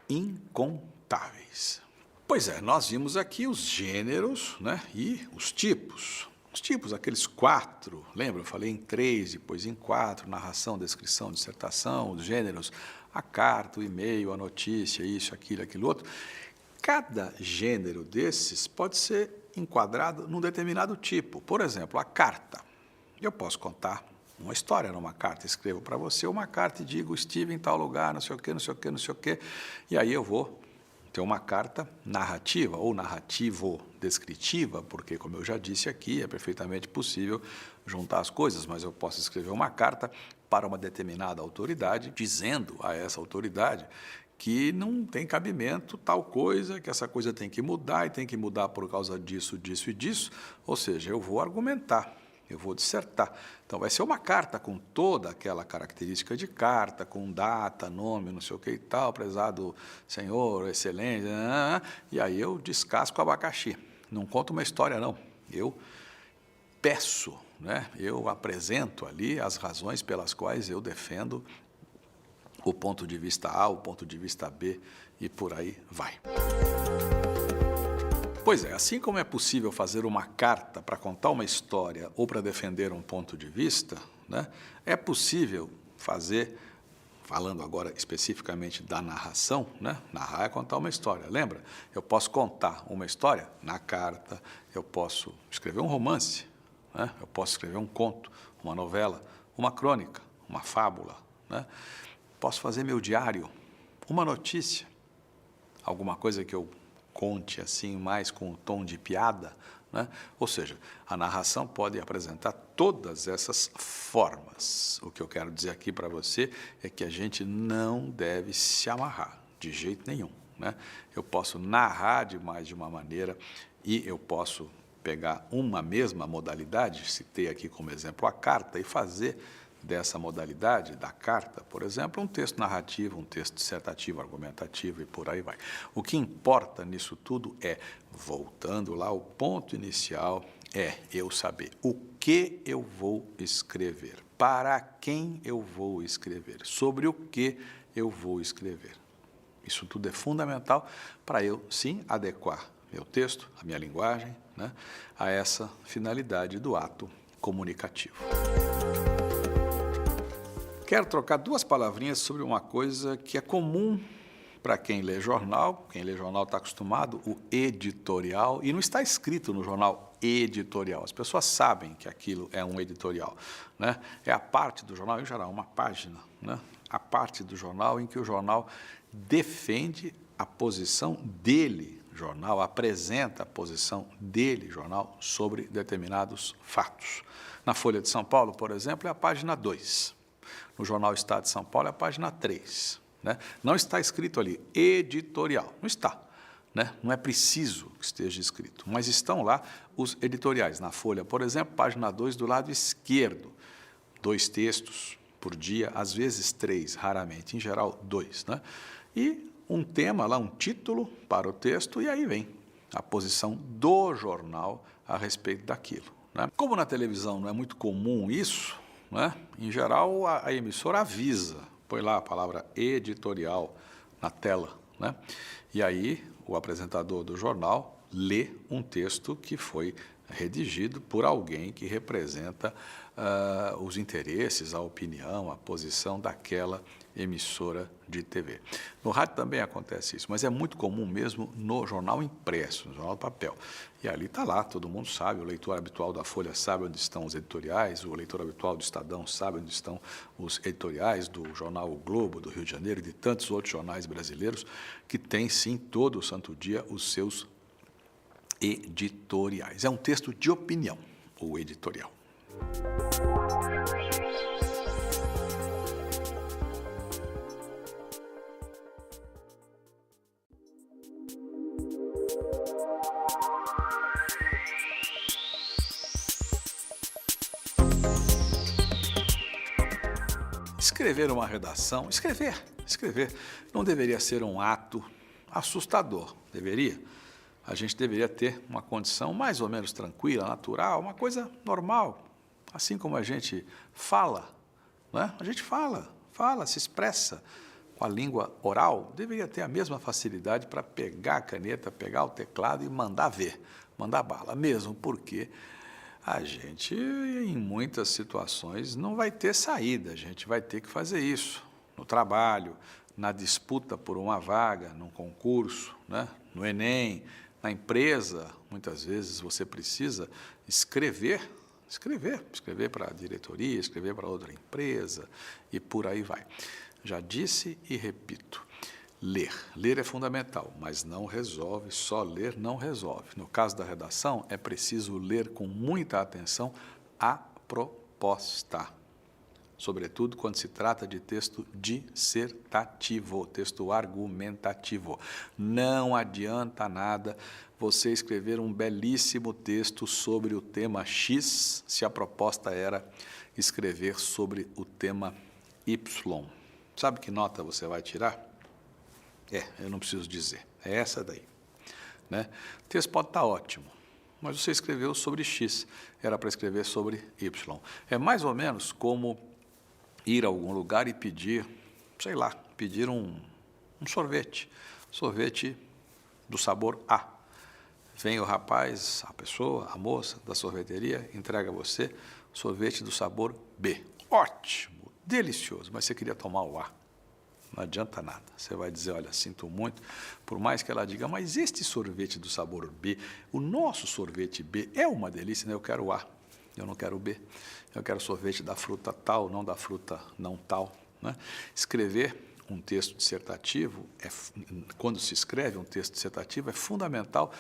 incontáveis. Pois é, nós vimos aqui os gêneros, né, e os tipos. Os tipos, aqueles 4, lembra? Eu falei em 3, depois em 4, narração, descrição, dissertação, os gêneros, a carta, o e-mail, a notícia, isso, aquilo outro. Cada gênero desses pode ser enquadrado num determinado tipo. Por exemplo, a carta. Eu posso contar uma história numa carta, escrevo para você uma carta e digo, estive em tal lugar, não sei o quê, não sei o quê, não sei o quê, e aí eu vou ter uma carta narrativa ou narrativo-descritiva, porque, como eu já disse aqui, é perfeitamente possível juntar as coisas, mas eu posso escrever uma carta para uma determinada autoridade, dizendo a essa autoridade que não tem cabimento tal coisa, que essa coisa tem que mudar e tem que mudar por causa disso, disso e disso. Ou seja, eu vou argumentar, eu vou dissertar. Então, vai ser uma carta com toda aquela característica de carta, com data, nome, não sei o que e tal, prezado senhor, excelência, e aí eu descasco o abacaxi. Não conto uma história, não. Eu peço, né? Eu apresento ali as razões pelas quais eu defendo o ponto de vista A, o ponto de vista B e por aí vai. Pois é, assim como é possível fazer uma carta para contar uma história ou para defender um ponto de vista, né, é possível fazer, falando agora especificamente da narração, né, narrar é contar uma história, lembra? Eu posso contar uma história na carta, eu posso escrever um romance, né, eu posso escrever um conto, uma novela, uma crônica, uma fábula, né? Posso fazer meu diário, uma notícia, alguma coisa que eu conte assim mais com o tom de piada, né? Ou seja, a narração pode apresentar todas essas formas. O que eu quero dizer aqui para você é que a gente não deve se amarrar de jeito nenhum, né? Eu posso narrar de mais de uma maneira e eu posso pegar uma mesma modalidade, citei aqui como exemplo a carta, e fazer dessa modalidade, da carta, por exemplo, um texto narrativo, um texto dissertativo, argumentativo e por aí vai. O que importa nisso tudo é, voltando lá ao ponto inicial, é eu saber o que eu vou escrever, para quem eu vou escrever, sobre o que eu vou escrever. Isso tudo é fundamental para eu, sim, adequar meu texto, a minha linguagem, né, a essa finalidade do ato comunicativo. Quero trocar duas palavrinhas sobre uma coisa que é comum para quem lê jornal está acostumado, o editorial, e não está escrito no jornal editorial, as pessoas sabem que aquilo é um editorial, né? É a parte do jornal, em geral, uma página, né? A parte do jornal em que o jornal defende a posição dele, jornal, apresenta a posição dele, jornal, sobre determinados fatos. Na Folha de São Paulo, por exemplo, é a página 2. No Jornal Estado de São Paulo é a página 3. Né? Não está escrito ali editorial, não está. Né? Não é preciso que esteja escrito, mas estão lá os editoriais. Na Folha, por exemplo, página 2 do lado esquerdo. 2 textos por dia, às vezes 3, raramente, em geral 2. Né? E um tema lá, um título para o texto, e aí vem a posição do jornal a respeito daquilo. Né? Como na televisão não é muito comum isso, né? Em geral, a emissora avisa, põe lá a palavra editorial na tela, né? E aí o apresentador do jornal lê um texto que foi redigido por alguém que representa os interesses, a opinião, a posição daquela emissora de TV. No rádio também acontece isso, mas é muito comum mesmo no jornal impresso, no jornal papel. E ali está lá, todo mundo sabe, o leitor habitual da Folha sabe onde estão os editoriais, o leitor habitual do Estadão sabe onde estão os editoriais do jornal O Globo, do Rio de Janeiro e de tantos outros jornais brasileiros que têm, sim, todo o santo dia os seus editoriais. É um texto de opinião, o editorial. Escrever uma redação, escrever, não deveria ser um ato assustador, deveria? A gente deveria ter uma condição mais ou menos tranquila, natural, uma coisa normal, assim como a gente fala, né? A gente fala, se expressa com a língua oral, deveria ter a mesma facilidade para pegar a caneta, pegar o teclado e mandar ver, mandar bala, mesmo porque a gente, em muitas situações, não vai ter saída, a gente vai ter que fazer isso no trabalho, na disputa por uma vaga, num concurso, né? No Enem, na empresa, muitas vezes você precisa escrever para a diretoria, escrever para outra empresa e por aí vai. Já disse e repito, ler é fundamental, mas não resolve, só ler não resolve. No caso da redação, é preciso ler com muita atenção a proposta. sobretudo quando se trata de texto dissertativo, texto argumentativo. Não adianta nada você escrever um belíssimo texto sobre o tema X, se a proposta era escrever sobre o tema Y. Sabe que nota você vai tirar? Eu não preciso dizer, é essa daí. Né? O texto pode estar ótimo, mas você escreveu sobre X, era para escrever sobre Y. É mais ou menos como ir a algum lugar e pedir, sei lá, pedir um sorvete do sabor A. Vem o rapaz, a pessoa, a moça da sorveteria, entrega a você sorvete do sabor B. Ótimo, delicioso, mas você queria tomar o A. Não adianta nada. Você vai dizer, olha, sinto muito, por mais que ela diga, mas este sorvete do sabor B, o nosso sorvete B é uma delícia, né? Eu quero A, eu não quero B. Eu quero sorvete da fruta tal, não da fruta não tal. Né? Escrever um texto dissertativo, quando se escreve um texto dissertativo, é fundamental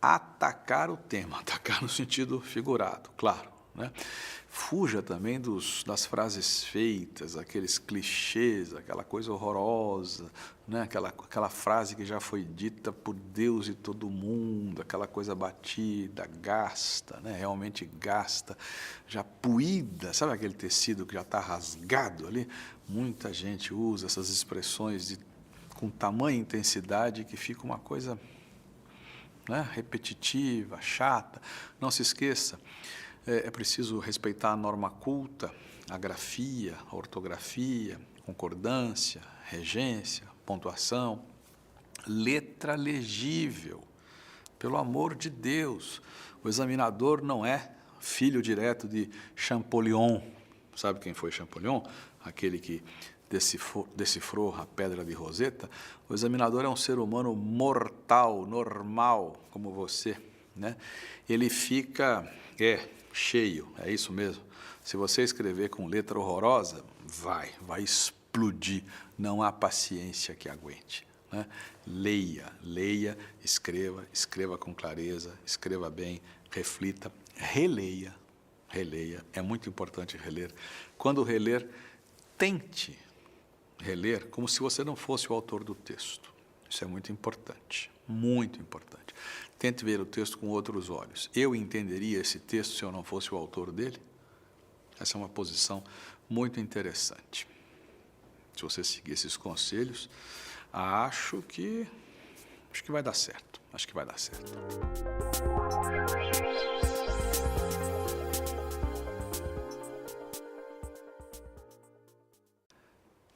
atacar o tema, atacar no sentido figurado, claro. Né? Fuja também das frases feitas, aqueles clichês, aquela coisa horrorosa, né? aquela frase que já foi dita por Deus e todo mundo, aquela coisa batida, gasta, né? Realmente gasta, já puída, sabe aquele tecido que já está rasgado ali? Muita gente usa essas expressões com tamanha intensidade que fica uma coisa, né? Repetitiva, chata. Não se esqueça, é preciso respeitar a norma culta, a grafia, a ortografia, concordância, regência, pontuação, letra legível. Pelo amor de Deus, o examinador não é filho direto de Champollion. Sabe quem foi Champollion? Aquele que decifrou a pedra de Roseta. O examinador é um ser humano mortal, normal, como você. Né? Ele fica... cheio, é isso mesmo. Se você escrever com letra horrorosa, vai explodir. Não há paciência que aguente. Né? Leia, escreva com clareza, escreva bem, reflita, releia. É muito importante reler. Quando reler, tente reler como se você não fosse o autor do texto. Isso é muito importante, muito importante. Tente ver o texto com outros olhos. Eu entenderia esse texto se eu não fosse o autor dele? Essa é uma posição muito interessante. Se você seguir esses conselhos, acho que vai dar certo. Acho que vai dar certo.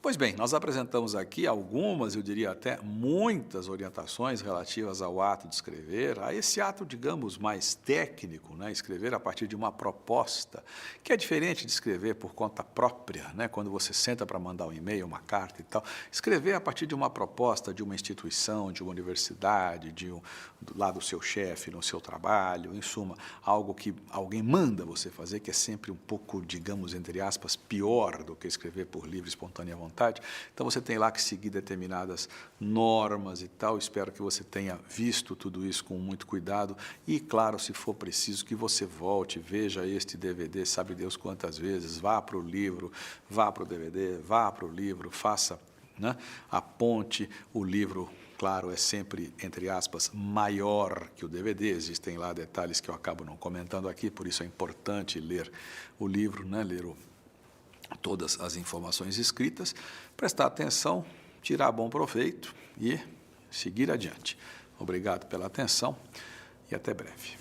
Pois bem, nós apresentamos aqui algumas, eu diria até muitas orientações relativas ao ato de escrever, a esse ato, digamos, mais técnico, né? Escrever a partir de uma proposta, que é diferente de escrever por conta própria, né? Quando você senta para mandar um e-mail, uma carta e tal. Escrever a partir de uma proposta de uma instituição, de uma universidade, lá do seu chefe, no seu trabalho, em suma, algo que alguém manda você fazer, que é sempre um pouco, digamos, entre aspas, pior do que escrever por livre, espontânea vontade. Então, você tem lá que seguir determinadas normas e tal. Espero que você tenha visto tudo isso com muito cuidado e, claro, se for preciso, que você volte, veja este DVD, sabe Deus quantas vezes, vá para o livro, vá para o DVD, vá para o livro, faça, né, a ponte. O livro, claro, é sempre, entre aspas, maior que o DVD. Existem lá detalhes que eu acabo não comentando aqui, por isso é importante ler o livro, né, ler todas as informações escritas, prestar atenção, tirar bom proveito e seguir adiante. Obrigado pela atenção e até breve.